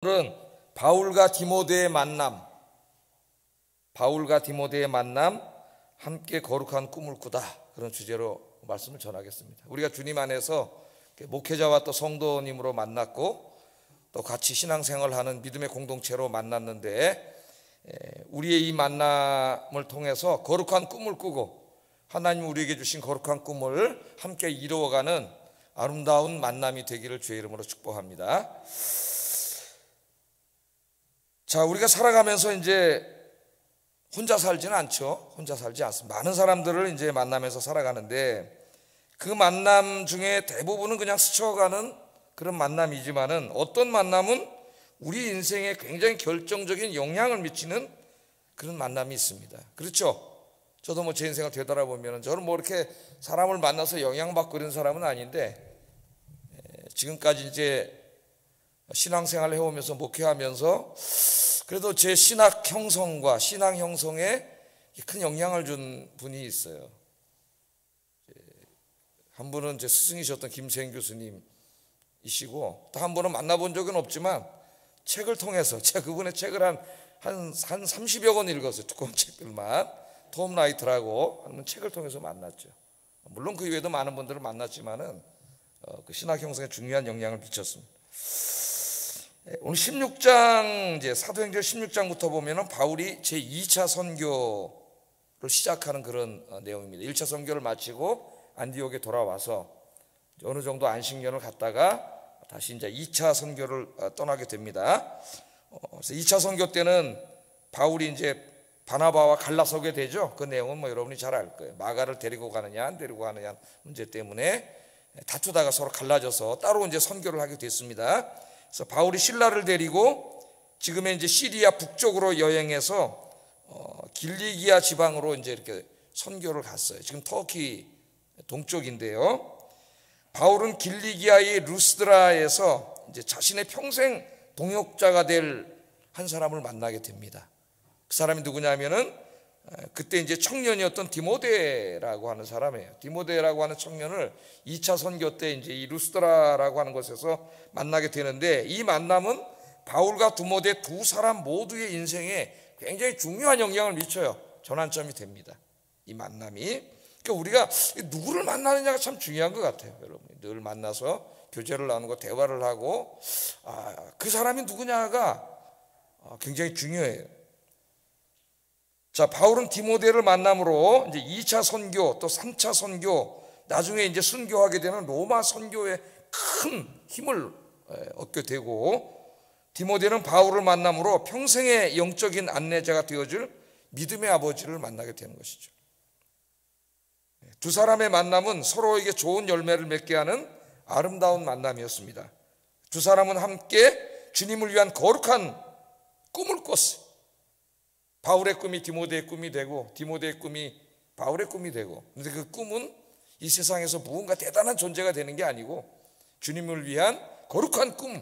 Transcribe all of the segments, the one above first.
오늘은 바울과 디모데의 만남, 바울과 디모데의 만남, 함께 거룩한 꿈을 꾸다, 그런 주제로 말씀을 전하겠습니다. 우리가 주님 안에서 목회자와 또 성도님으로 만났고 또 같이 신앙생활하는 믿음의 공동체로 만났는데, 우리의 이 만남을 통해서 거룩한 꿈을 꾸고 하나님 우리에게 주신 거룩한 꿈을 함께 이루어가는 아름다운 만남이 되기를 주의 이름으로 축복합니다. 자, 우리가 살아가면서 이제 혼자 살지는 않죠. 혼자 살지 않습니다. 많은 사람들을 이제 만나면서 살아가는데, 그 만남 중에 대부분은 그냥 스쳐가는 그런 만남이지만은, 어떤 만남은 우리 인생에 굉장히 결정적인 영향을 미치는 그런 만남이 있습니다. 그렇죠? 저도 뭐 제 인생을 되돌아보면 저는 뭐 이렇게 사람을 만나서 영향받고 이런 사람은 아닌데, 지금까지 이제 신앙생활을 해오면서 목회하면서 그래도 제 신학 형성과 신앙 형성에 큰 영향을 준 분이 있어요. 한 분은 제 스승이셨던 김세인 교수님이시고, 또 한 분은 만나본 적은 없지만 책을 통해서, 제가 그분의 책을 한 30여 권 읽었어요. 두꺼운 책들만. 톰 라이트라고 하는 책을 통해서 만났죠. 물론 그 이외에도 많은 분들을 만났지만은 그 신학 형성에 중요한 영향을 미쳤습니다. 오늘 16장, 이제 사도행전 16장부터 보면은 바울이 제 2차 선교를 시작하는 그런 내용입니다. 1차 선교를 마치고 안디옥에 돌아와서 어느 정도 안식년을 갔다가 다시 이제 2차 선교를 떠나게 됩니다. 그래서 2차 선교 때는 바울이 이제 바나바와 갈라서게 되죠. 그 내용은 뭐 여러분이 잘 알 거예요. 마가를 데리고 가느냐 안 데리고 가느냐 문제 때문에 다투다가 서로 갈라져서 따로 이제 선교를 하게 됐습니다. 그래서 바울이 실라를 데리고 지금의 이제 시리아 북쪽으로 여행해서 길리기아 지방으로 이제 이렇게 선교를 갔어요. 지금 터키 동쪽인데요. 바울은 길리기아의 루스드라에서 이제 자신의 평생 동역자가 될 한 사람을 만나게 됩니다. 그 사람이 누구냐면은 그때 이제 청년이었던 디모데라고 하는 사람이에요. 디모데라고 하는 청년을 2차 선교 때 이제 이 루스드라라고 하는 곳에서 만나게 되는데, 이 만남은 바울과 디모데 두 사람 모두의 인생에 굉장히 중요한 영향을 미쳐요. 전환점이 됩니다. 이 만남이. 그러니까 우리가 누구를 만나느냐가 참 중요한 것 같아요. 여러분, 늘 만나서 교제를 나누고 대화를 하고, 그 사람이 누구냐가 굉장히 중요해요. 자, 바울은 디모데를 만남으로 이제 2차 선교, 또 3차 선교, 나중에 이제 순교하게 되는 로마 선교에 큰 힘을 얻게 되고, 디모데는 바울을 만남으로 평생의 영적인 안내자가 되어줄 믿음의 아버지를 만나게 되는 것이죠. 두 사람의 만남은 서로에게 좋은 열매를 맺게 하는 아름다운 만남이었습니다. 두 사람은 함께 주님을 위한 거룩한 꿈을 꿨어요. 바울의 꿈이 디모데의 꿈이 되고, 디모데의 꿈이 바울의 꿈이 되고, 그런데 그 꿈은 이 세상에서 무언가 대단한 존재가 되는 게 아니고 주님을 위한 거룩한 꿈,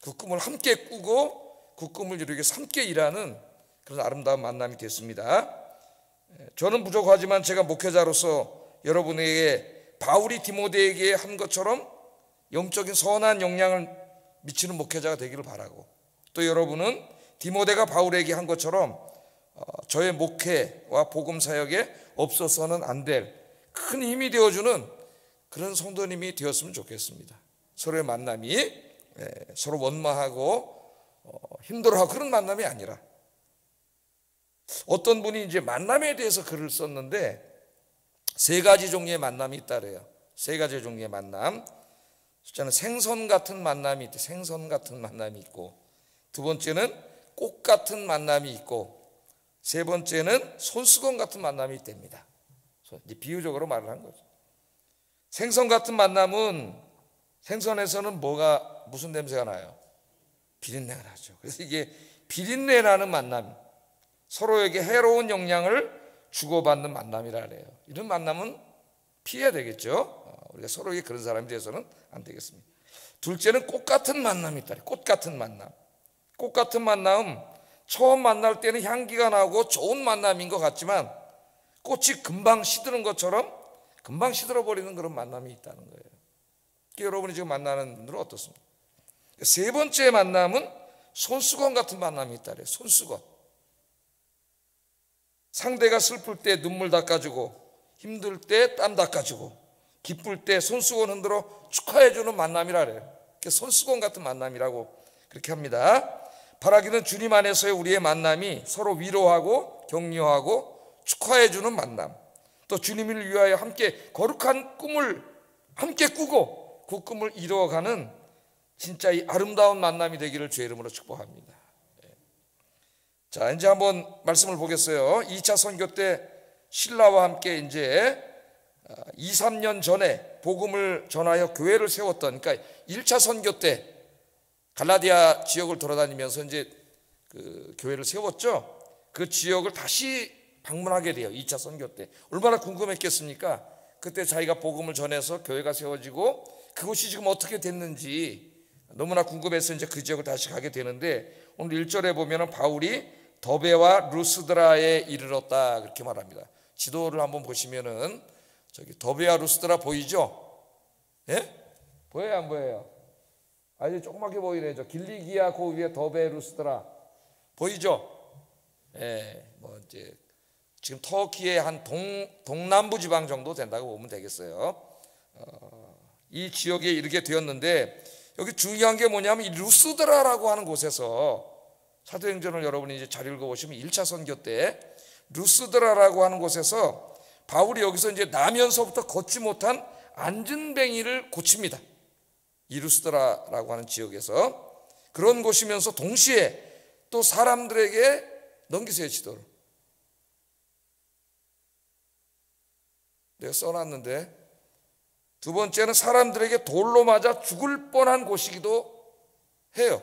그 꿈을 함께 꾸고 그 꿈을 이루기 위해서 함께 일하는 그런 아름다운 만남이 됐습니다. 저는 부족하지만 제가 목회자로서 여러분에게 바울이 디모데에게 한 것처럼 영적인 선한 영향을 미치는 목회자가 되기를 바라고, 또 여러분은 디모데가 바울에게 한 것처럼 저의 목회와 복음 사역에 없어서는 안 될 큰 힘이 되어주는 그런 성도님이 되었으면 좋겠습니다. 서로의 만남이 서로 원망하고 힘들어하고 그런 만남이 아니라, 어떤 분이 이제 만남에 대해서 글을 썼는데 세 가지 종류의 만남이 있다래요. 세 가지 종류의 만남. 첫째는 생선 같은 만남이 있대. 생선 같은 만남이 있고, 두 번째는 꽃 같은 만남이 있고, 세 번째는 손수건 같은 만남이 있답니다. 이제 비유적으로 말을 한 거죠. 생선 같은 만남은, 생선에서는 무슨 냄새가 나요? 비린내가 나죠. 그래서 이게 비린내 나는 만남, 서로에게 해로운 영향을 주고받는 만남이라 그래요. 이런 만남은 피해야 되겠죠. 우리가 서로에게 그런 사람이 되어서는 안 되겠습니다. 둘째는 꽃 같은 만남이 있다. 꽃 같은 만남. 꽃 같은 만남, 처음 만날 때는 향기가 나고 좋은 만남인 것 같지만 꽃이 금방 시드는 것처럼 금방 시들어버리는 그런 만남이 있다는 거예요. 여러분이 지금 만나는 분들은 어떻습니까? 세 번째 만남은 손수건 같은 만남이 있다래요. 손수건. 상대가 슬플 때 눈물 닦아주고, 힘들 때 땀 닦아주고, 기쁠 때 손수건 흔들어 축하해주는 만남이라래요. 손수건 같은 만남이라고 그렇게 합니다. 바라기는 주님 안에서의 우리의 만남이 서로 위로하고 격려하고 축하해주는 만남, 또 주님을 위하여 함께 거룩한 꿈을 함께 꾸고 그 꿈을 이루어가는 진짜 이 아름다운 만남이 되기를 주의 이름으로 축복합니다. 자, 이제 한번 말씀을 보겠어요. 2차 선교 때 신라와 함께 이제 2, 3년 전에 복음을 전하여 교회를 세웠던, 그러니까 1차 선교 때 갈라디아 지역을 돌아다니면서 이제 그 교회를 세웠죠. 그 지역을 다시 방문하게 돼요. 2차 선교 때. 얼마나 궁금했겠습니까? 그때 자기가 복음을 전해서 교회가 세워지고 그곳이 지금 어떻게 됐는지 너무나 궁금해서 이제 그 지역을 다시 가게 되는데, 오늘 1절에 보면은 바울이 더베와 루스드라에 이르렀다 그렇게 말합니다. 지도를 한번 보시면은 저기 더베와 루스드라 보이죠? 예? 보여요, 안 보여요? 아주 조그맣게 보이네요. 저 길리기아 그 위에 더베 루스드라 보이죠? 예, 뭐 이제 지금 터키의 한 동남부 지방 정도 된다고 보면 되겠어요. 이 지역에 이르게 되었는데, 여기 중요한 게 뭐냐면 이 루스드라라고 하는 곳에서, 사도행전을 여러분이 이제 잘 읽어보시면 1차 선교 때 루스드라라고 하는 곳에서 바울이 여기서 이제 나면서부터 걷지 못한 앉은뱅이를 고칩니다. 이 루스드라라고 하는 지역에서. 그런 곳이면서 동시에 또 사람들에게 넘기세요, 지도를. 내가 써놨는데, 두 번째는 사람들에게 돌로 맞아 죽을 뻔한 곳이기도 해요.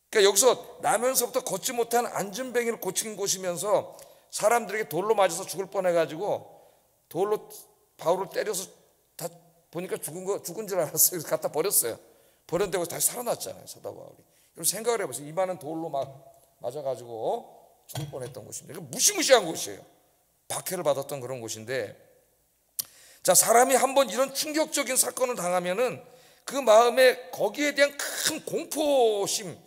그러니까 여기서 나면서부터 걷지 못한 앉은뱅이를 고친 곳이면서 사람들에게 돌로 맞아서 죽을 뻔해가지고 돌로 바울을 때려서 다 보니까 죽은 줄 알았어요. 그래서 갖다 버렸어요. 버렸는데 다시 살아났잖아요, 사도 바울이. 여러분 생각을 해보세요. 이마는 돌로 막 맞아가지고 죽을 뻔했던 곳입니다. 무시무시한 곳이에요. 박해를 받았던 그런 곳인데, 자, 사람이 한번 이런 충격적인 사건을 당하면은 그 마음에 거기에 대한 큰 공포심,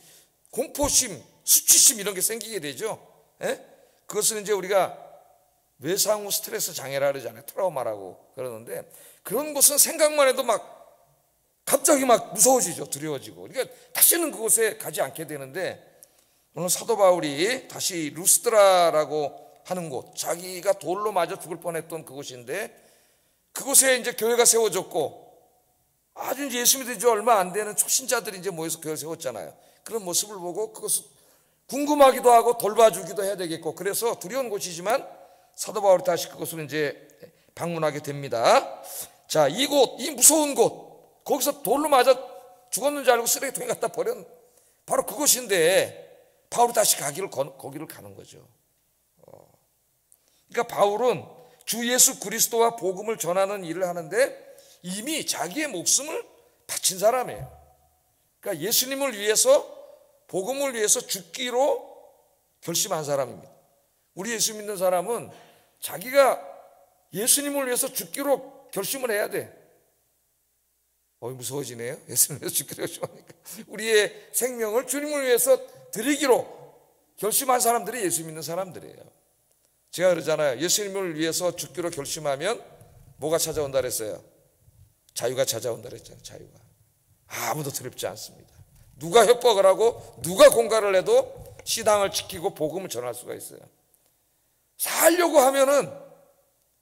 수치심 이런 게 생기게 되죠. 예? 그것은 이제 우리가 외상 후 스트레스 장애라 그러잖아요. 트라우마라고 그러는데, 그런 것은 생각만 해도 막 갑자기 막 무서워지죠. 두려워지고. 그러니까 다시는 그곳에 가지 않게 되는데, 오늘 사도 바울이 다시 루스드라라고 하는 곳, 자기가 돌로 맞아 죽을 뻔했던 그곳인데, 그곳에 이제 교회가 세워졌고, 아주 이제 예수 믿은 지 얼마 안 되는 초신자들이 이제 모여서 교회를 세웠잖아요. 그런 모습을 보고 그것을 궁금하기도 하고 돌봐주기도 해야 되겠고, 그래서 두려운 곳이지만 사도 바울이 다시 그곳을 이제 방문하게 됩니다. 자, 이곳, 이 무서운 곳, 거기서 돌로 맞아 죽었는 줄 알고 쓰레기통에 갖다 버린 바로 그곳인데, 바울이 다시 거기를 가는 거죠. 그러니까 바울은 주 예수 그리스도와 복음을 전하는 일을 하는데 이미 자기의 목숨을 바친 사람이에요. 그러니까 예수님을 위해서, 복음을 위해서 죽기로 결심한 사람입니다. 우리 예수 믿는 사람은 자기가 예수님을 위해서 죽기로 결심을 해야 돼. 무서워지네요. 예수님을 위해서 죽기로 결심하니까. 우리의 생명을 주님을 위해서 드리기로 결심한 사람들이 예수 믿는 사람들이에요. 제가 그러잖아요. 예수님을 위해서 죽기로 결심하면 뭐가 찾아온다 그랬어요? 자유가 찾아온다 그랬잖아요. 자유가. 아무도 두렵지 않습니다. 누가 협박을 하고 누가 공갈을 해도 신앙을 지키고 복음을 전할 수가 있어요. 살려고 하면은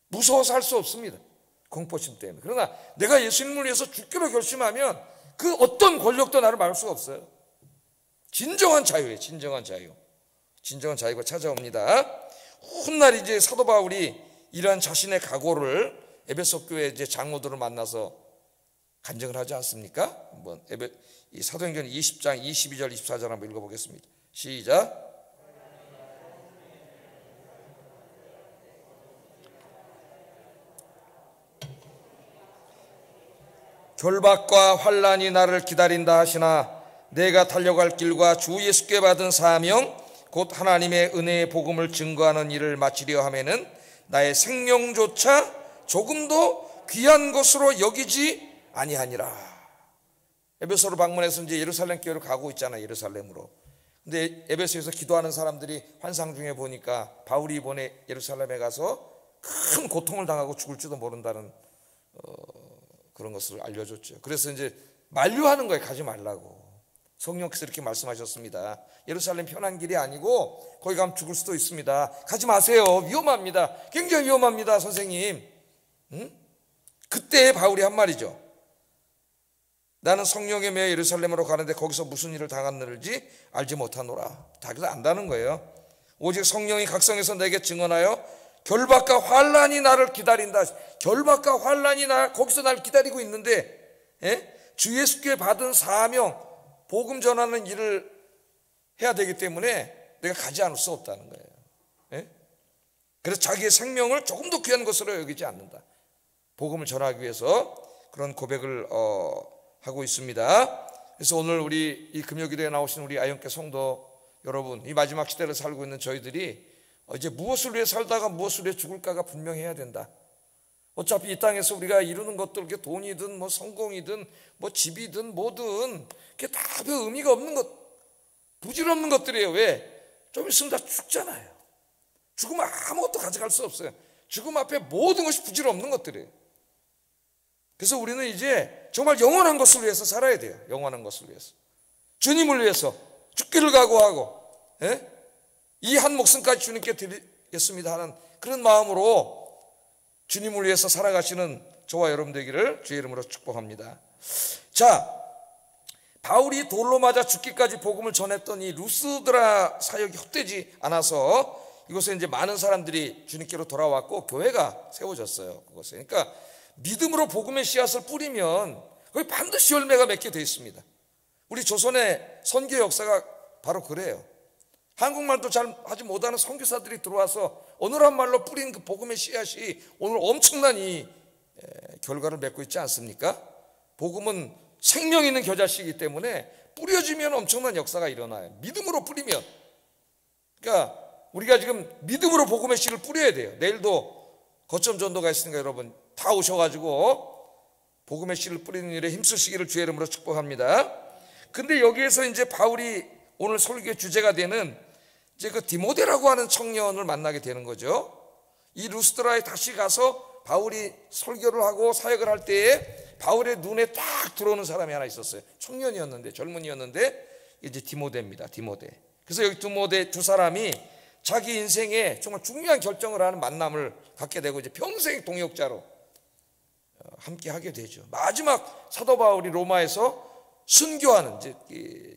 무서워서 할 수 없습니다. 공포심 때문에. 그러나 내가 예수님을 위해서 죽기로 결심하면 그 어떤 권력도 나를 막을 수가 없어요. 진정한 자유예요. 진정한 자유. 진정한 자유가 찾아옵니다. 훗날 이제 사도 바울이 이러한 자신의 각오를 에베소 교회 이제 장로들을 만나서 간증을 하지 않습니까? 한번 이 사도행전 20장 22절 24절 한번 읽어보겠습니다. 시작. 결박과 환난이 나를 기다린다 하시나 내가 달려갈 길과 주 예수께 받은 사명 곧 하나님의 은혜의 복음을 증거하는 일을 마치려 하면은 나의 생명조차 조금도 귀한 것으로 여기지 아니하니라. 에베소로 방문해서 이제 예루살렘 교회로 가고 있잖아요. 예루살렘으로. 근데 에베소에서 기도하는 사람들이 환상 중에 보니까 바울이 이번에 예루살렘에 가서 큰 고통을 당하고 죽을지도 모른다는 그런 것을 알려줬죠. 그래서 이제 만류하는 거예요. 가지 말라고. 성령께서 이렇게 말씀하셨습니다. 예루살렘 편한 길이 아니고 거기 가면 죽을 수도 있습니다. 가지 마세요. 위험합니다. 굉장히 위험합니다, 선생님. 응? 그때 바울이 한 말이죠. 나는 성령에 매여 예루살렘으로 가는데 거기서 무슨 일을 당하는지 알지 못하노라. 자기도 안다는 거예요. 오직 성령이 각성해서 내게 증언하여 결박과 환란이 나를 기다린다. 결박과 환란이 거기서 나를 기다리고 있는데, 주 예수께 받은 사명, 복음 전하는 일을 해야 되기 때문에 내가 가지 않을 수 없다는 거예요. 그래서 자기의 생명을 조금 더 귀한 것으로 여기지 않는다. 복음을 전하기 위해서 그런 고백을 하고 있습니다. 그래서 오늘 우리 이 금요기도에 나오신 우리 아영께 성도 여러분, 이 마지막 시대를 살고 있는 저희들이 이제 무엇을 위해 살다가 무엇을 위해 죽을까가 분명해야 된다. 어차피 이 땅에서 우리가 이루는 것들, 돈이든 뭐 성공이든 뭐 집이든 뭐든 그게 다 별 의미가 없는 것, 부질없는 것들이에요. 왜? 좀 있으면 다 죽잖아요. 죽으면 아무것도 가져갈 수 없어요. 죽음 앞에 모든 것이 부질없는 것들이에요. 그래서 우리는 이제 정말 영원한 것을 위해서 살아야 돼요. 영원한 것을 위해서. 주님을 위해서 죽기를 각오하고, 이 한 목숨까지 주님께 드리겠습니다 하는 그런 마음으로 주님을 위해서 살아가시는 저와 여러분 되기를 주의 이름으로 축복합니다. 자, 바울이 돌로 맞아 죽기까지 복음을 전했던 이 루스드라 사역이 헛되지 않아서 이곳에 이제 많은 사람들이 주님께로 돌아왔고 교회가 세워졌어요. 그곳에. 그러니까 믿음으로 복음의 씨앗을 뿌리면 거기 반드시 열매가 맺게 되어 있습니다. 우리 조선의 선교 역사가 바로 그래요. 한국말도 잘 하지 못하는 선교사들이 들어와서 어느한 말로 뿌린 그 복음의 씨앗이 오늘 엄청난 이 결과를 맺고 있지 않습니까? 복음은 생명 있는 겨자씨이기 때문에 뿌려지면 엄청난 역사가 일어나요. 믿음으로 뿌리면. 그러니까 우리가 지금 믿음으로 복음의 씨를 뿌려야 돼요. 내일도 거점 전도가 있으니까 여러분 다 오셔가지고 복음의 씨를 뿌리는 일에 힘쓰시기를 주의 이름으로 축복합니다. 근데 여기에서 이제 바울이 오늘 설교의 주제가 되는 이제 그 디모데라고 하는 청년을 만나게 되는 거죠. 이 루스드라에 다시 가서 바울이 설교를 하고 사역을 할 때에 바울의 눈에 딱 들어오는 사람이 하나 있었어요. 청년이었는데, 젊은이였는데 이제 디모데입니다. 디모데. 그래서 여기 디모데 두 사람이 자기 인생에 정말 중요한 결정을 하는 만남을 갖게 되고 이제 평생 동역자로 함께 하게 되죠. 마지막 사도 바울이 로마에서 순교하는 이제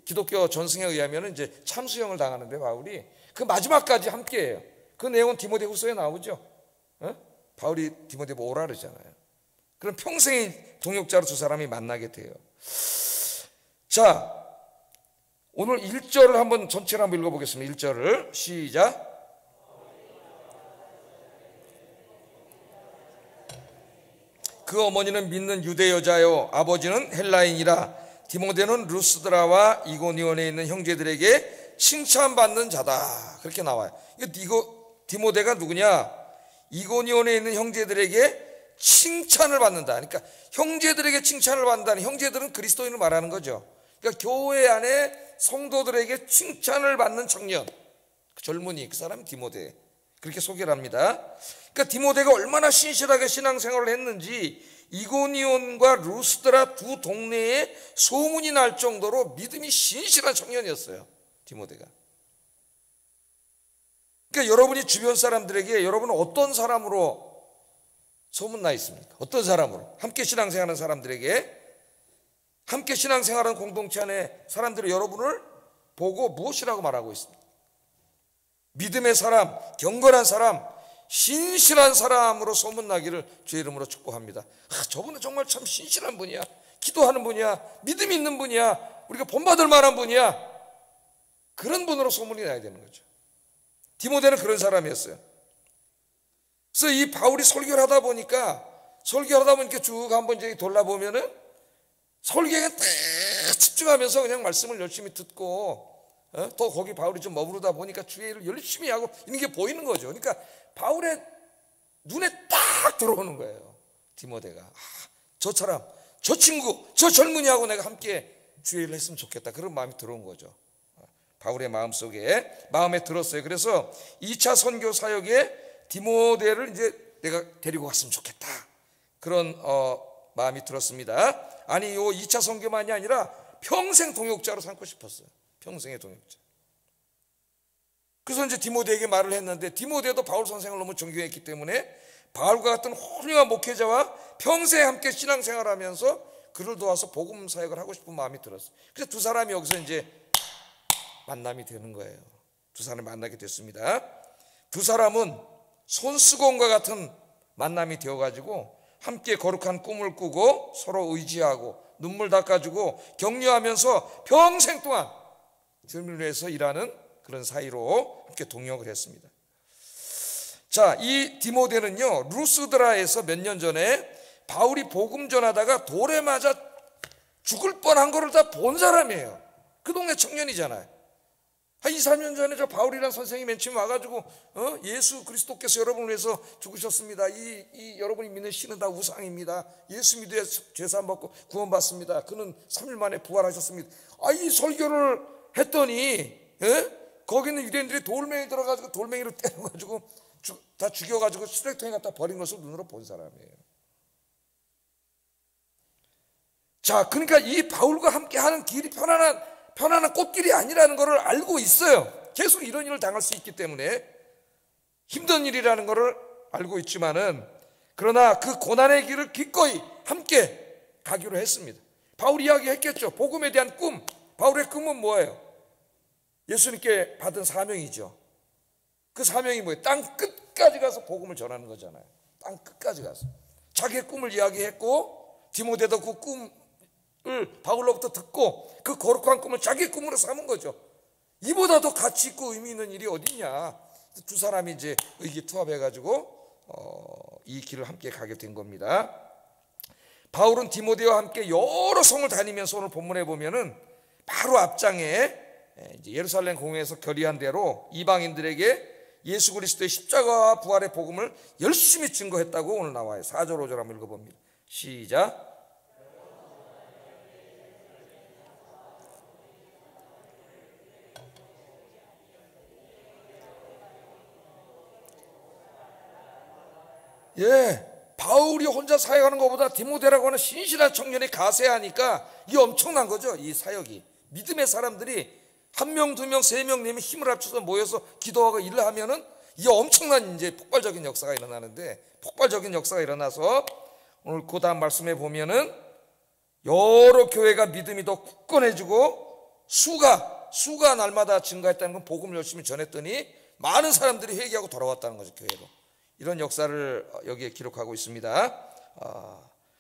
기독교 전승에 의하면 이제 참수형을 당하는데 바울이 그 마지막까지 함께해요. 그 내용은 디모데후서에 나오죠. 바울이 디모데 오라 그러잖아요. 그럼 평생의 동역자로 두 사람이 만나게 돼요. 자, 오늘 1절을 한번 전체를 한번 읽어보겠습니다. 1절을 시작. 그 어머니는 믿는 유대 여자요 아버지는 헬라인이라 디모데는 루스드라와 이고니온에 있는 형제들에게 칭찬받는 자다. 그렇게 나와요. 이거 디모데가 누구냐? 이고니온에 있는 형제들에게 칭찬을 받는다. 그러니까 형제들에게 칭찬을 받는다는, 형제들은 그리스도인을 말하는 거죠. 그러니까 교회 안에 성도들에게 칭찬을 받는 청년, 젊은이, 그 사람이 디모데. 그렇게 소개를 합니다. 그러니까 디모데가 얼마나 신실하게 신앙생활을 했는지 이고니온과 루스드라 두 동네에 소문이 날 정도로 믿음이 신실한 청년이었어요. 디모데가. 그러니까 여러분이 주변 사람들에게 여러분은 어떤 사람으로 소문나 있습니까? 어떤 사람으로? 함께 신앙생활하는 사람들에게, 함께 신앙생활하는 공동체 안에 사람들이 여러분을 보고 무엇이라고 말하고 있습니까? 믿음의 사람, 경건한 사람, 신실한 사람으로 소문나기를 주의 이름으로 축복합니다. 저분은 정말 참 신실한 분이야. 기도하는 분이야. 믿음이 있는 분이야. 우리가 본받을 만한 분이야. 그런 분으로 소문이 나야 되는 거죠. 디모데는 그런 사람이었어요. 그래서 이 바울이 설교를 하다 보니까 쭉 한번 이제 돌아보면은 설교에 딱 집중하면서 그냥 말씀을 열심히 듣고 또 거기 바울이 좀 머무르다 보니까 주의 일을 열심히 하고 있는 게 보이는 거죠. 그러니까 바울의 눈에 딱 들어오는 거예요. 디모데가. 저처럼 저 친구, 저 젊은이하고 내가 함께 주의 일을 했으면 좋겠다. 그런 마음이 들어온 거죠. 바울의 마음에 들었어요. 그래서 2차 선교 사역에 디모데를 이제 내가 데리고 갔으면 좋겠다. 그런 마음이 들었습니다. 아니, 요 2차 선교만이 아니라 평생 동역자로 삼고 싶었어요. 평생의 동역자. 그래서 이제 디모데에게 말을 했는데, 디모데도 바울 선생을 너무 존경했기 때문에 바울과 같은 훌륭한 목회자와 평생 함께 신앙생활하면서 그를 도와서 복음 사역을 하고 싶은 마음이 들었어요. 그래서 두 사람이 여기서 이제 만남이 되는 거예요. 두 사람이 만나게 됐습니다. 두 사람은 손수건과 같은 만남이 되어가지고 함께 거룩한 꿈을 꾸고 서로 의지하고 눈물 닦아주고 격려하면서 평생 동안 주님을 위해서 일하는 그런 사이로 함께 동역을 했습니다. 자, 이 디모데는요, 루스드라에서 몇 년 전에 바울이 복음 전하다가 돌에 맞아 죽을 뻔한 거를 다 본 사람이에요. 그 동네 청년이잖아요. 한 2, 3년 전에 저 바울이라는 선생이 맨 처음 와가지고 예수 그리스도께서 여러분을 위해서 죽으셨습니다. 이 여러분이 믿는 신은 다 우상입니다. 예수 믿어야 죄사함 받고 구원받습니다. 그는 3일 만에 부활하셨습니다. 이 설교를 했더니 거기는 유대인들이 돌멩이 들어가지고 돌멩이로 때려가지고 다 죽여가지고 쓰레기통에 갖다 버린 것을 눈으로 본 사람이에요. 자, 그러니까 이 바울과 함께하는 길이 편안한 꽃길이 아니라는 것을 알고 있어요. 계속 이런 일을 당할 수 있기 때문에 힘든 일이라는 것을 알고 있지만은, 그러나 그 고난의 길을 기꺼이 함께 가기로 했습니다. 바울 이야기했겠죠. 복음에 대한 꿈. 바울의 꿈은 뭐예요? 예수님께 받은 사명이죠. 그 사명이 뭐예요? 땅 끝까지 가서 복음을 전하는 거잖아요. 땅 끝까지 가서 자기의 꿈을 이야기했고, 디모데도 그 꿈을 바울로부터 듣고 그 거룩한 꿈을 자기 꿈으로 삼은 거죠. 이보다 더 가치 있고 의미 있는 일이 어딨냐. 두 사람이 이제 의기투합해가지고 이 길을 함께 가게 된 겁니다. 바울은 디모데와 함께 여러 성을 다니면서 오늘 본문에 보면은 바로 앞장에 이제 예루살렘 공회에서 결의한 대로 이방인들에게 예수 그리스도의 십자가와 부활의 복음을 열심히 증거했다고 오늘 나와요. 4절 5절 한번 읽어봅니다. 시작. 바울이 혼자 사역하는 것보다 디모데라고 하는 신실한 청년이 가세하니까 이게 엄청난 거죠. 이 사역이 믿음의 사람들이 1명, 2명, 3명, 4명 힘을 합쳐서 모여서 기도하고 일을 하면은 이게 엄청난 이제 폭발적인 역사가 일어나는데, 폭발적인 역사가 일어나서 오늘 그 다음 말씀에 보면은 여러 교회가 믿음이 더 굳건해지고 수가 날마다 증가했다는 건 복음을 열심히 전했더니 많은 사람들이 회개하고 돌아왔다는 거죠. 교회로. 이런 역사를 여기에 기록하고 있습니다.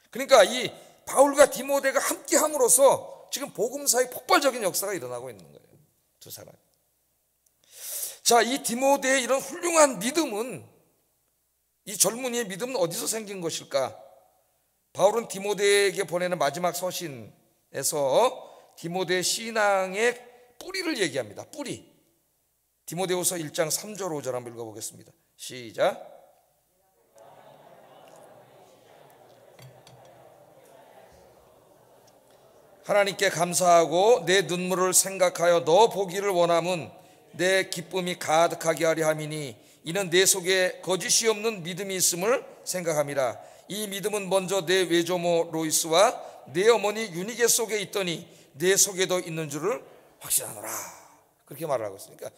그러니까 이 바울과 디모데가 함께 함으로써 지금 복음사의 폭발적인 역사가 일어나고 있는 거예요. 두 사람. 자, 이 디모데의 이런 훌륭한 믿음은, 이 젊은이의 믿음은 어디서 생긴 것일까? 바울은 디모데에게 보내는 마지막 서신에서 디모데의 신앙의 뿌리를 얘기합니다. 뿌리. 디모데후서 1장 3절 5절 한번 읽어보겠습니다. 시작. 하나님께 감사하고 내 눈물을 생각하여 너 보기를 원함은 내 기쁨이 가득하게 하려 함이니 이는 내 속에 거짓이 없는 믿음이 있음을 생각함이라. 이 믿음은 먼저 내 외조모 로이스와 내 어머니 유니게 속에 있더니 내 속에도 있는 줄을 확신하노라. 그렇게 말을 하고 있으니까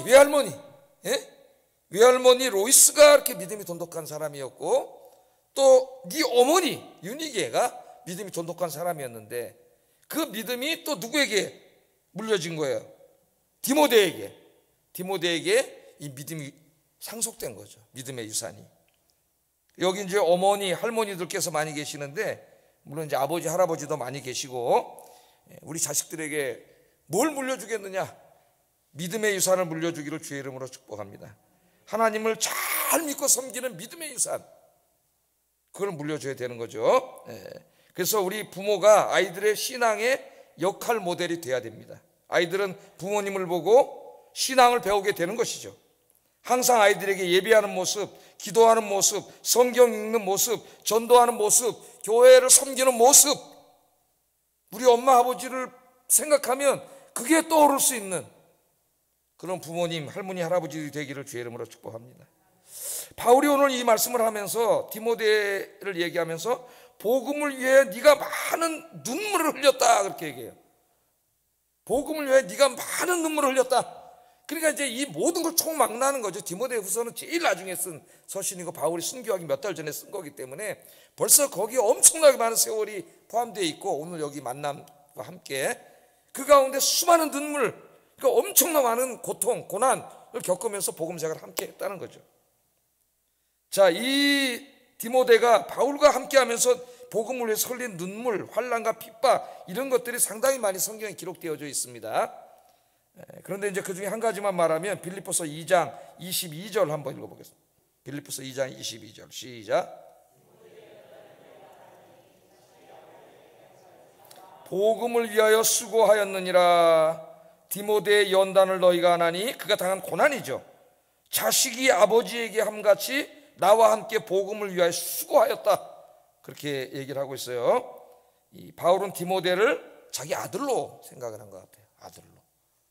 외할머니 외할머니 로이스가 이렇게 믿음이 돈독한 사람이었고, 또 네 어머니 유니게가 믿음이 돈독한 사람이었는데 그 믿음이 또 누구에게 물려진 거예요? 디모데에게 이 믿음이 상속된 거죠. 믿음의 유산이. 여기 이제 어머니, 할머니들께서 많이 계시는데, 물론 이제 아버지, 할아버지도 많이 계시고, 우리 자식들에게 뭘 물려주겠느냐? 믿음의 유산을 물려주기를 주의 이름으로 축복합니다. 하나님을 잘 믿고 섬기는 믿음의 유산, 그걸 물려줘야 되는 거죠. 그래서 우리 부모가 아이들의 신앙의 역할 모델이 돼야 됩니다. 아이들은 부모님을 보고 신앙을 배우게 되는 것이죠. 항상 아이들에게 예배하는 모습, 기도하는 모습, 성경 읽는 모습, 전도하는 모습, 교회를 섬기는 모습, 우리 엄마 아버지를 생각하면 그게 떠오를 수 있는 그런 부모님, 할머니, 할아버지들이 되기를 주의 이름으로 축복합니다. 바울이 오늘 이 말씀을 하면서 디모데를 얘기하면서 복음을 위해 네가 많은 눈물을 흘렸다 그렇게 얘기해요. 복음을 위해 네가 많은 눈물을 흘렸다. 그러니까 이제 이 모든 걸 총망라하는 거죠. 디모데후서는 제일 나중에 쓴 서신이고 바울이 순교하기 몇 달 전에 쓴 거기 때문에 벌써 거기에 엄청나게 많은 세월이 포함되어 있고 오늘 여기 만남과 함께 그 가운데 수많은 눈물, 그러니까 엄청나 많은 고통, 고난을 겪으면서 복음 생활을 함께 했다는 거죠. 자, 이 디모데가 바울과 함께 하면서 복음을 위해서 흘린 눈물, 환난과 핍박 이런 것들이 상당히 많이 성경에 기록되어져 있습니다. 그런데 이제 그 중에 한 가지만 말하면 빌립보서 2장 22절 한번 읽어보겠습니다. 빌립보서 2장 22절 시작. 복음을 위하여 수고하였느니라. 디모데의 연단을 너희가 아나니 그가 당한 고난이죠. 자식이 아버지에게 함같이 나와 함께 복음을 위하여 수고하였다. 그렇게 얘기를 하고 있어요. 이 바울은 디모데를 자기 아들로 생각을 한 것 같아요. 아들로.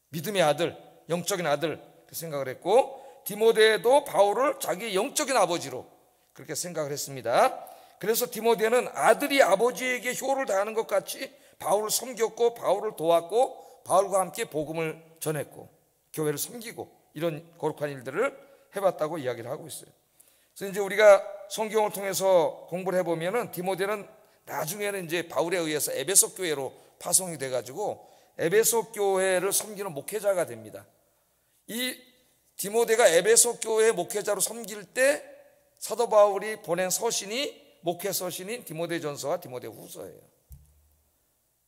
믿음의 아들, 영적인 아들 그렇게 생각을 했고 디모데도 바울을 자기 영적인 아버지로 그렇게 생각을 했습니다. 그래서 디모데는 아들이 아버지에게 효를 다하는 것 같이 바울을 섬겼고 바울을 도왔고 바울과 함께 복음을 전했고 교회를 섬기고 이런 거룩한 일들을 해봤다고 이야기를 하고 있어요. 그래서 이제 우리가 성경을 통해서 공부를 해보면은 디모데는 나중에는 이제 바울에 의해서 에베소 교회로 파송이 돼가지고 에베소 교회를 섬기는 목회자가 됩니다. 이 디모데가 에베소 교회 목회자로 섬길 때 사도 바울이 보낸 서신이 목회 서신인 디모데전서와 디모데후서예요.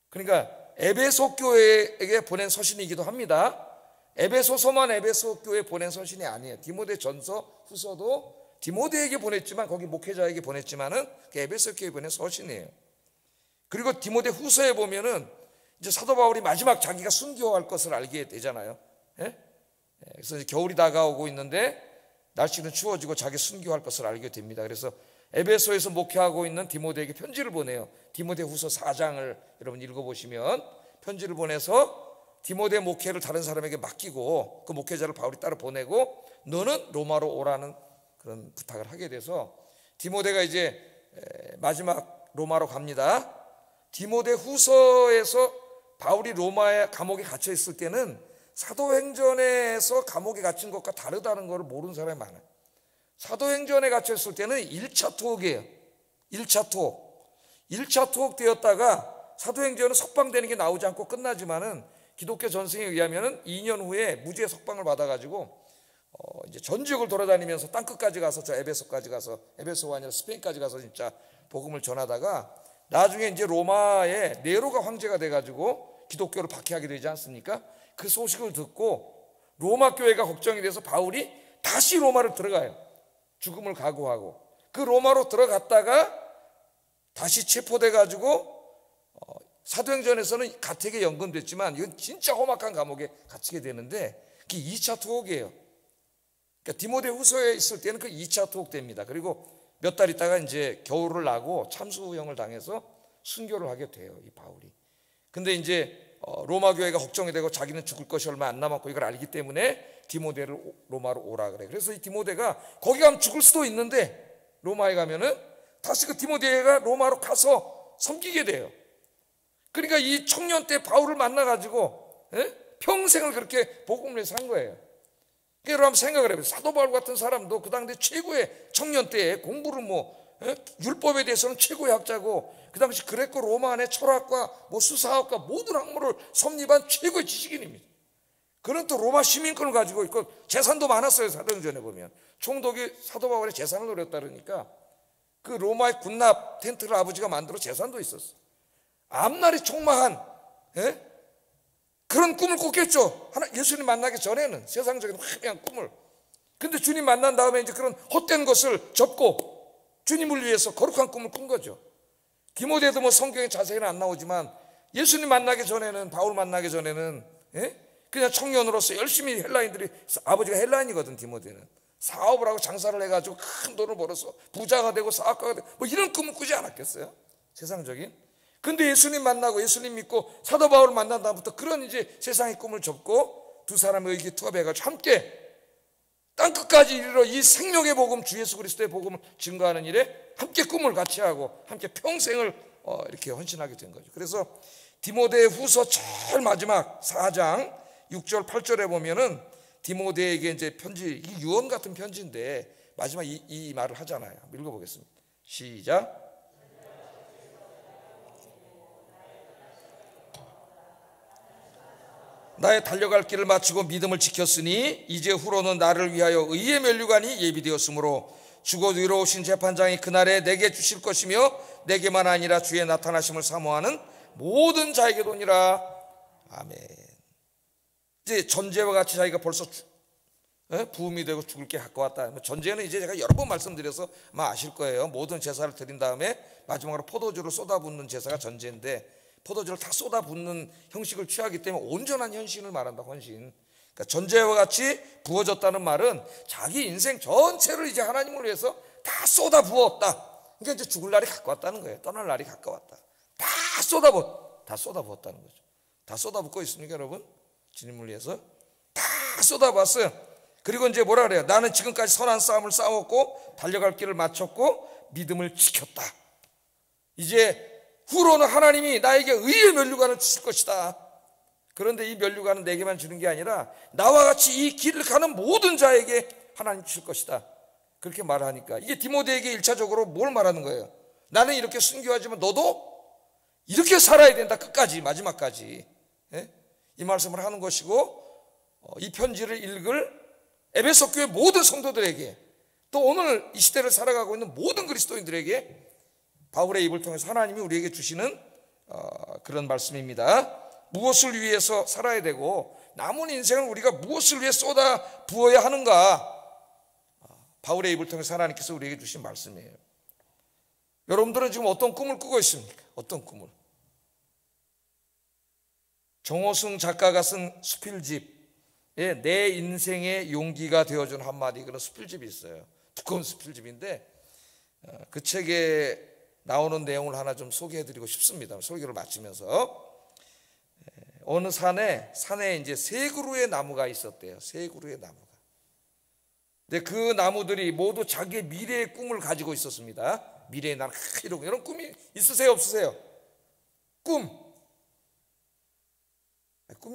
그러니까 에베소 교회에게 보낸 서신이기도 합니다. 에베소서만 에베소 교회에 보낸 서신이 아니에요. 디모데전서, 후서도 디모데에게 보냈지만 거기 목회자에게 보냈지만은 에베소 교회에 보낸 서신이에요. 그리고 디모데후서에 보면은 이제 사도 바울이 마지막 자기가 순교할 것을 알게 되잖아요. 예? 그래서 이제 겨울이 다가오고 있는데 날씨는 추워지고 자기 순교할 것을 알게 됩니다. 그래서 에베소에서 목회하고 있는 디모데에게 편지를 보내요. 디모데후서 4장을 여러분 읽어보시면 편지를 보내서 디모데 목회를 다른 사람에게 맡기고 그 목회자를 바울이 따로 보내고 너는 로마로 오라는 그런 부탁을 하게 돼서 디모데가 이제 마지막 로마로 갑니다. 디모데후서에서 바울이 로마의 감옥에 갇혀 있을 때는 사도행전에서 감옥에 갇힌 것과 다르다는 것을 모르는 사람이 많아요. 사도행전에 갇혀 있을 때는 1차 투옥이에요. 1차 투옥. 1차 투옥 되었다가 사도행전은 석방되는 게 나오지 않고 끝나지만은 기독교 전승에 의하면은 2년 후에 무죄 석방을 받아가지고 이제 전 지역을 돌아다니면서 땅끝까지 가서 저 에베소까지 가서 에베소가 아니라 스페인까지 가서 진짜 복음을 전하다가 나중에 이제 로마의 네로가 황제가 돼가지고 기독교를 박해하게 되지 않습니까? 그 소식을 듣고 로마 교회가 걱정이 돼서 바울이 다시 로마를 들어가요. 죽음을 각오하고 그 로마로 들어갔다가 다시 체포돼가지고 사도행전에서는 가택에 연금됐지만 이건 진짜 험악한 감옥에 갇히게 되는데 그게 2차 투옥이에요. 그러니까 디모데후서에 있을 때는 그 2차 투옥됩니다. 그리고 몇 달 있다가 이제 겨울을 나고 참수형을 당해서 순교를 하게 돼요, 이 바울이. 근데 이제 로마 교회가 걱정이 되고 자기는 죽을 것이 얼마 안 남았고 이걸 알기 때문에 디모데를 로마로 오라 그래. 그래서 이 디모데가 거기 가면 죽을 수도 있는데 로마에 가면은 다시 그 디모데가 로마로 가서 섬기게 돼요. 그러니까 이 청년 때 바울을 만나가지고 평생을 그렇게 복음을 위해서 한 거예요. 여러분 한번 생각을 해보세요. 사도 바울 같은 사람도 그 당대 최고의 청년 때에 공부를 율법에 대해서는 최고의 학자고 그 당시 그레코 로마 안의 철학과 수사학과 모든 학문을 섭립한 최고의 지식인입니다. 그는 또 로마 시민권을 가지고 있고 재산도 많았어요. 사도행전에 보면 총독이 사도 바울의 재산을 노렸다 그러니까 그 로마의 군납 텐트를 아버지가 만들어 재산도 있었어. 앞날이 촉망한 그런 꿈을 꿨겠죠. 예수님 만나기 전에는 세상적인 화려한 꿈을. 근데 주님 만난 다음에 이제 그런 헛된 것을 접고 주님을 위해서 거룩한 꿈을 꾼 거죠. 디모데도 성경에 자세히는 안 나오지만 예수님 만나기 전에는 바울 만나기 전에는 그냥 청년으로서 열심히 헬라인들이, 아버지가 헬라인이거든 디모데는, 사업을 하고 장사를 해가지고 큰 돈을 벌어서 부자가 되고 사업가가 되고 뭐 이런 꿈을 꾸지 않았겠어요? 세상적인. 근데 예수님 만나고 예수님 믿고 사도 바울을 만난 다음부터 그런 이제 세상의 꿈을 접고 두 사람의 의기투합해가지고 함께 땅끝까지 이르러 이 생명의 복음, 주 예수 그리스도의 복음을 증거하는 일에 함께 꿈을 같이 하고 함께 평생을 이렇게 헌신하게 된 거죠. 그래서 디모데 후서 제일 마지막 4장 6절 8절에 보면은 디모데에게 이제 편지, 이 유언 같은 편지인데 마지막 이 말을 하잖아요. 읽어보겠습니다. 시작. 나의 달려갈 길을 마치고 믿음을 지켰으니 이제 후로는 나를 위하여 의의 면류관이 예비되었으므로 주고 위로우신 재판장이 그날에 내게 주실 것이며 내게만 아니라 주의 나타나심을 사모하는 모든 자에게도니라. 아멘. 이제 전제와 같이 자기가 벌써 부음이 되고 죽을 게 가까웠다. 전제는 이제 제가 여러 번 말씀드려서 아마 아실 거예요. 모든 제사를 드린 다음에 마지막으로 포도주를 쏟아붓는 제사가 전제인데 포도주를 다 쏟아붓는 형식을 취하기 때문에 온전한 헌신을 말한다. 헌신. 그러니까 전제와 같이 부어졌다는 말은 자기 인생 전체를 이제 하나님을 위해서 다 쏟아부었다. 그러니까 이제 죽을 날이 가까웠다는 거예요. 떠날 날이 가까웠다. 다 쏟아부었다는 거죠. 다 쏟아붓고 있습니까, 여러분? 주님을 위해서 다 쏟아부었어요. 그리고 이제 뭐라 그래요? 나는 지금까지 선한 싸움을 싸웠고 달려갈 길을 마쳤고 믿음을 지켰다. 이제 후로는 하나님이 나에게 의의 면류관을 주실 것이다. 그런데 이 면류관은 내게만 주는 게 아니라 나와 같이 이 길을 가는 모든 자에게 하나님 주실 것이다. 그렇게 말하니까 이게 디모데에게 1차적으로 뭘 말하는 거예요? 나는 이렇게 순교하지만 너도 이렇게 살아야 된다. 끝까지, 마지막까지. 이 말씀을 하는 것이고, 이 편지를 읽을 에베소 교회 모든 성도들에게, 또 오늘 이 시대를 살아가고 있는 모든 그리스도인들에게 바울의 입을 통해서 하나님이 우리에게 주시는 그런 말씀입니다. 무엇을 위해서 살아야 되고 남은 인생을 우리가 무엇을 위해 쏟아 부어야 하는가, 바울의 입을 통해서 하나님께서 우리에게 주신 말씀이에요. 여러분들은 지금 어떤 꿈을 꾸고 있습니까? 어떤 꿈을? 정호승 작가가 쓴 수필집에 내 인생의 용기가 되어준 한마디, 그런 수필집이 있어요. 두꺼운 수필집인데 그 책에 나오는 내용을 하나 좀 소개해드리고 싶습니다. 설교를 마치면서 어느 산에 이제 세 그루의 나무가 있었대요. 세 그루의 나무가. 근데 그 나무들이 모두 자기의 미래의 꿈을 가지고 있었습니다. 미래에 나는 이런 꿈이 있으세요, 없으세요? 꿈이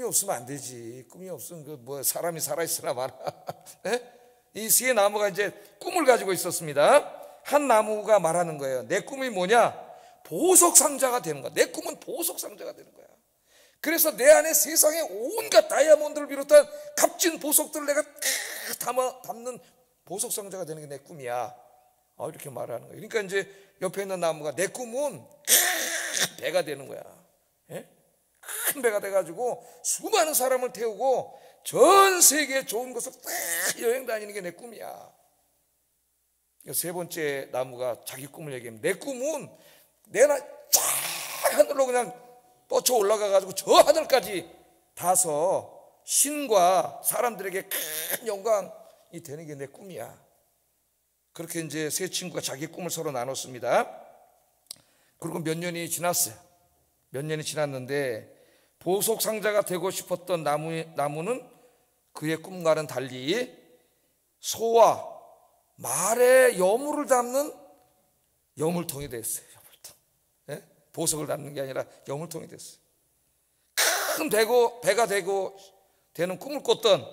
없으면 안 되지. 꿈이 없으면 그 뭐 사람이 살아있으나 마나. 이 세 나무가 이제 꿈을 가지고 있었습니다. 한 나무가 말하는 거예요. 내 꿈이 뭐냐? 보석 상자가 되는 거야. 내 꿈은 보석 상자가 되는 거야. 그래서 내 안에 세상의 온갖 다이아몬드를 비롯한 값진 보석들을 내가 담는 보석 상자가 되는 게 내 꿈이야. 이렇게 말하는 거예요. 그러니까 이제 옆에 있는 나무가 내 꿈은 큰 배가 되는 거야. 큰 배가 돼가지고 수많은 사람을 태우고 전 세계에 좋은 곳을 딱 여행 다니는 게 내 꿈이야. 세 번째 나무가 자기 꿈을 얘기합니다. 내 꿈은 내가 쫙 하늘로 그냥 뻗쳐 올라가가지고 저 하늘까지 닿아서 신과 사람들에게 큰 영광이 되는 게 내 꿈이야. 그렇게 이제 세 친구가 자기 꿈을 서로 나눴습니다. 그리고 몇 년이 지났어요. 몇 년이 지났는데 보석 상자가 되고 싶었던 나무는 그의 꿈과는 달리 소와 말의 여물을 담는 여물통이 됐어요. 여물통. 보석을 담는 게 아니라 여물통이 됐어요. 큰 배가 되는 꿈을 꿨던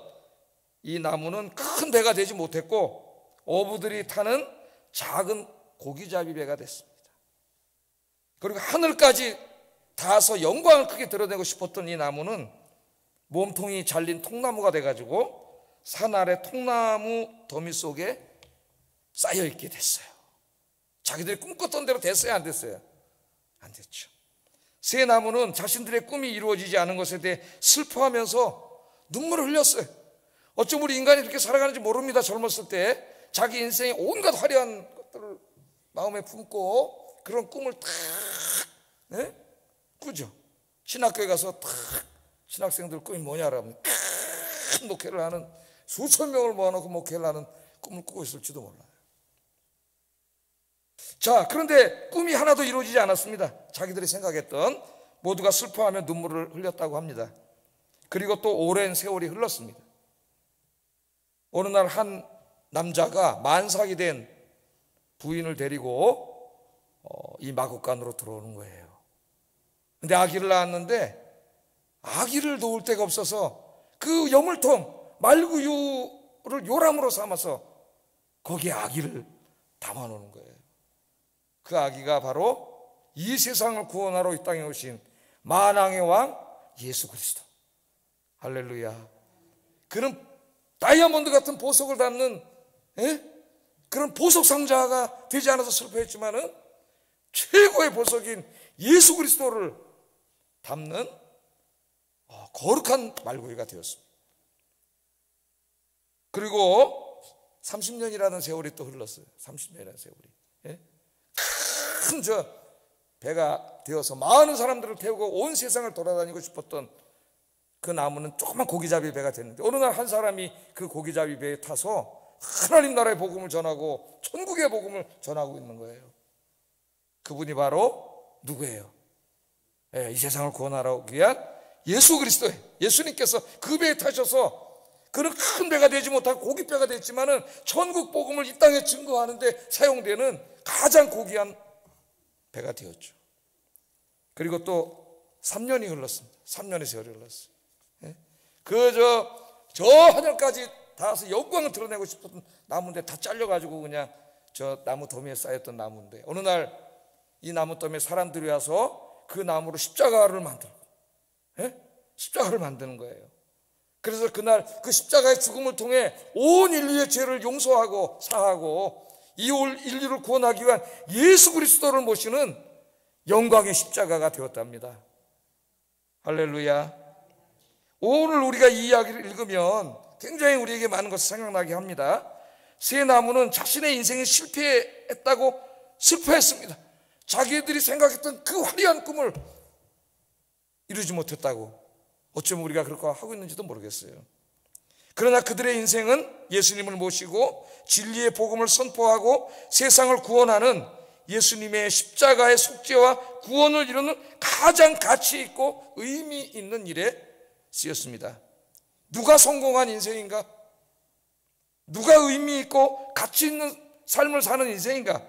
이 나무는 큰 배가 되지 못했고 어부들이 타는 작은 고기잡이 배가 됐습니다. 그리고 하늘까지 닿아서 영광을 크게 드러내고 싶었던 이 나무는 몸통이 잘린 통나무가 돼가지고 산 아래 통나무 더미 속에 쌓여있게 됐어요. 자기들이 꿈꿨던 대로 됐어요, 안 됐어요? 안 됐죠. 세 나무는 자신들의 꿈이 이루어지지 않은 것에 대해 슬퍼하면서 눈물을 흘렸어요. 어쩜 우리 인간이 이렇게 살아가는지 모릅니다. 젊었을 때 자기 인생의 온갖 화려한 것들을 마음에 품고 그런 꿈을 탁 꾸죠. 신학교에 가서 탁 신학생들 꿈이 뭐냐라면 큰 목회를 하는, 수천 명을 모아놓고 목회를 하는 꿈을 꾸고 있을지도 몰라요. 자, 그런데 꿈이 하나도 이루어지지 않았습니다. 자기들이 생각했던, 모두가 슬퍼하며 눈물을 흘렸다고 합니다. 그리고 또 오랜 세월이 흘렀습니다. 어느 날 한 남자가 만삭이 된 부인을 데리고 이 마국간으로 들어오는 거예요. 근데 아기를 낳았는데 아기를 놓을 데가 없어서 그 여물통 말구유를 요람으로 삼아서 거기에 아기를 담아놓는 거예요. 그 아기가 바로 이 세상을 구원하러 이 땅에 오신 만왕의 왕 예수 그리스도. 할렐루야. 그는 다이아몬드 같은 보석을 담는 그런 보석 상자가 되지 않아서 슬퍼했지만은 최고의 보석인 예수 그리스도를 담는 거룩한 말구이가 되었습니다. 그리고 30년이라는 세월이 또 흘렀어요. 30년이라는 세월이. 큰 저 배가 되어서 많은 사람들을 태우고 온 세상을 돌아다니고 싶었던 그 나무는 조그만 고기잡이 배가 됐는데, 어느 날 한 사람이 그 고기잡이 배에 타서 하나님 나라의 복음을 전하고 천국의 복음을 전하고 있는 거예요. 그분이 바로 누구예요? 이 세상을 구원하러 위한 예수 그리스도예요. 예수님께서 그 배에 타셔서, 그는 큰 배가 되지 못하고 고깃배가 됐지만은 천국 복음을 이 땅에 증거하는데 사용되는 가장 고귀한 배가 되었죠. 그리고 또 3년이 흘렀습니다. 3년의 세월이 흘렀어요. 저 하늘까지 닿아서 영광을 드러내고 싶었던 나무인데 다 잘려가지고 그냥 저 나무 더미에 쌓였던 나무인데, 어느 날 이 나무 더미에 사람들이 와서 그 나무로 십자가를 만들고, 십자가를 만드는 거예요. 그래서 그날 그 십자가의 죽음을 통해 온 인류의 죄를 용서하고 사하고 이 올 인류를 구원하기 위한 예수 그리스도를 모시는 영광의 십자가가 되었답니다. 할렐루야. 오늘 우리가 이 이야기를 읽으면 굉장히 우리에게 많은 것을 생각나게 합니다. 세 나무는 자신의 인생에 실패했다고 슬퍼했습니다. 자기들이 생각했던 그 화려한 꿈을 이루지 못했다고. 어쩌면 우리가 그렇게 하고 있는지도 모르겠어요. 그러나 그들의 인생은 예수님을 모시고 진리의 복음을 선포하고 세상을 구원하는 예수님의 십자가의 속죄와 구원을 이루는 가장 가치 있고 의미 있는 일에 쓰였습니다. 누가 성공한 인생인가? 누가 의미 있고 가치 있는 삶을 사는 인생인가?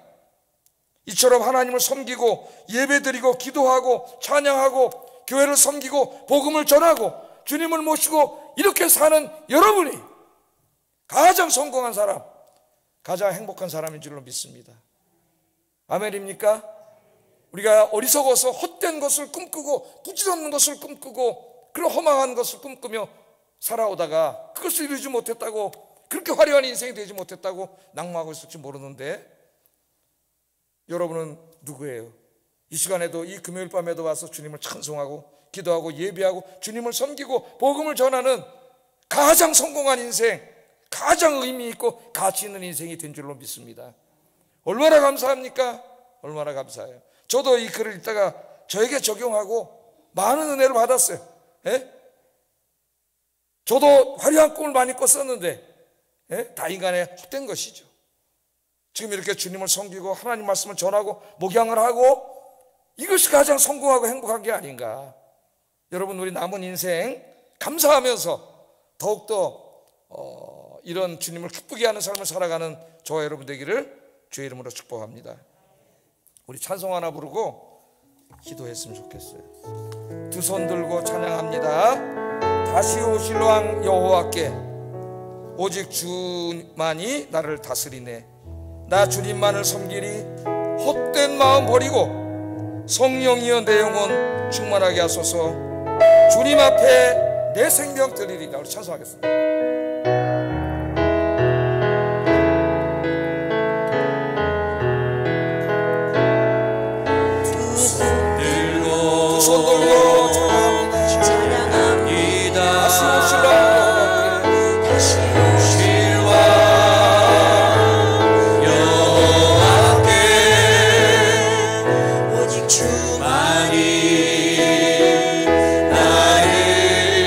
이처럼 하나님을 섬기고 예배드리고 기도하고 찬양하고 교회를 섬기고 복음을 전하고 주님을 모시고 이렇게 사는 여러분이 가장 성공한 사람, 가장 행복한 사람인 줄로 믿습니다. 아멘입니까? 우리가 어리석어서 헛된 것을 꿈꾸고 부질없는 것을 꿈꾸고 그런 허망한 것을 꿈꾸며 살아오다가 그것을 이루지 못했다고, 그렇게 화려한 인생이 되지 못했다고 낙마하고 있을지 모르는데, 여러분은 누구예요? 이 시간에도, 이 금요일 밤에도 와서 주님을 찬송하고 기도하고 예배하고 주님을 섬기고 복음을 전하는 가장 성공한 인생, 가장 의미 있고 가치 있는 인생이 된 줄로 믿습니다. 얼마나 감사합니까? 얼마나 감사해요. 저도 이 글을 읽다가 저에게 적용하고 많은 은혜를 받았어요. 저도 화려한 꿈을 많이 꿨었는데 다 인간의 헛된 것이죠. 지금 이렇게 주님을 섬기고 하나님 말씀을 전하고 목양을 하고, 이것이 가장 성공하고 행복한 게 아닌가. 여러분, 우리 남은 인생 감사하면서 더욱더 이런 주님을 기쁘게 하는 삶을 살아가는 저와 여러분 되기를 주의 이름으로 축복합니다. 우리 찬송 하나 부르고 기도했으면 좋겠어요. 두 손 들고 찬양합니다. 다시 오실 왕 여호와께 오직 주만이 나를 다스리네. 나 주님만을 섬기리. 헛된 마음 버리고 성령이여 내 영혼 충만하게 하소서. 주님 앞에 내 생명 드리리라. 우리 찬송하겠습니다. 두 손 들고 찬양합니다. 다시 오실 왕, 다시 오실 왕 여호와께 오직 주만이 나를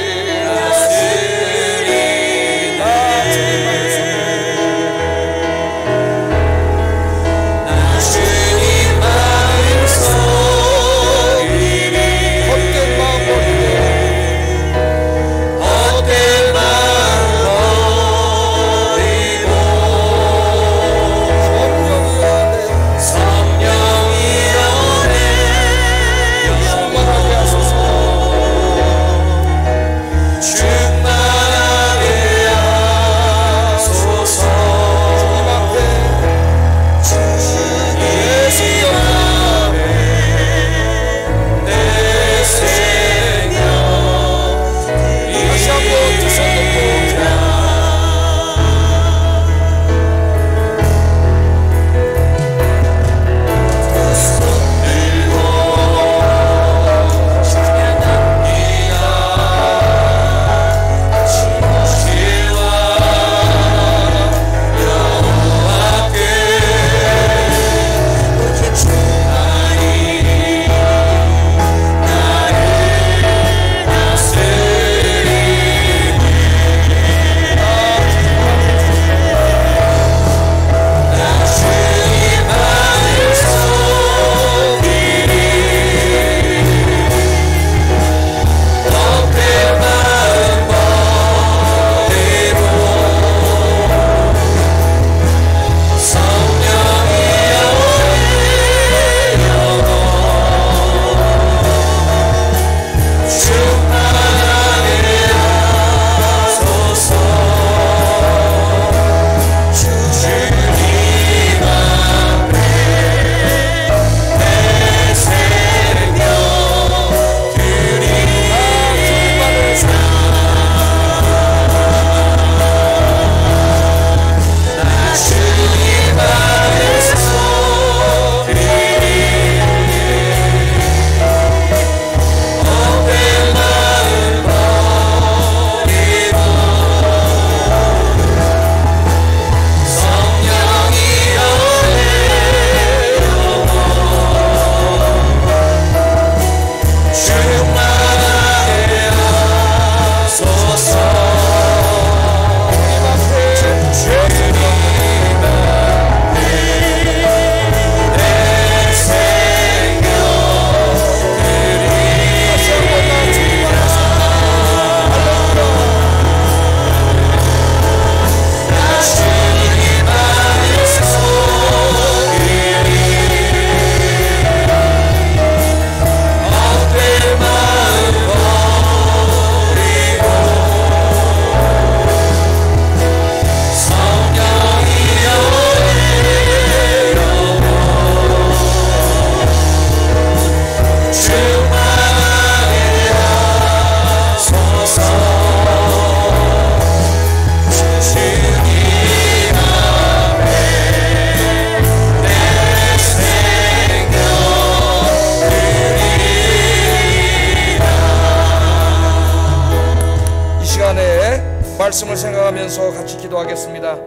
말씀을 생각하면서 같이 기도하겠습니다.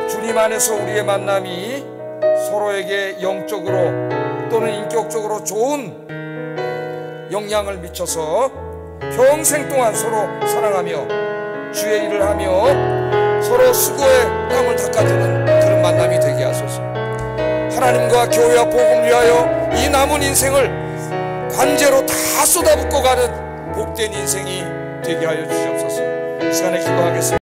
주님 안에서 우리의 만남이 서로에게 영적으로 또는 인격적으로 좋은 영향을 미쳐서 평생 동안 서로 사랑하며 주의 일을 하며 서로 수고의 땀을 닦아주는 그런 만남이 되게 하소서. 하나님과 교회와 복음을 위하여 이 남은 인생을 관제로 다 쏟아붓고 가는 복된 인생이 되게 하여 주시옵소서. 이 시간에 기도하겠습니다.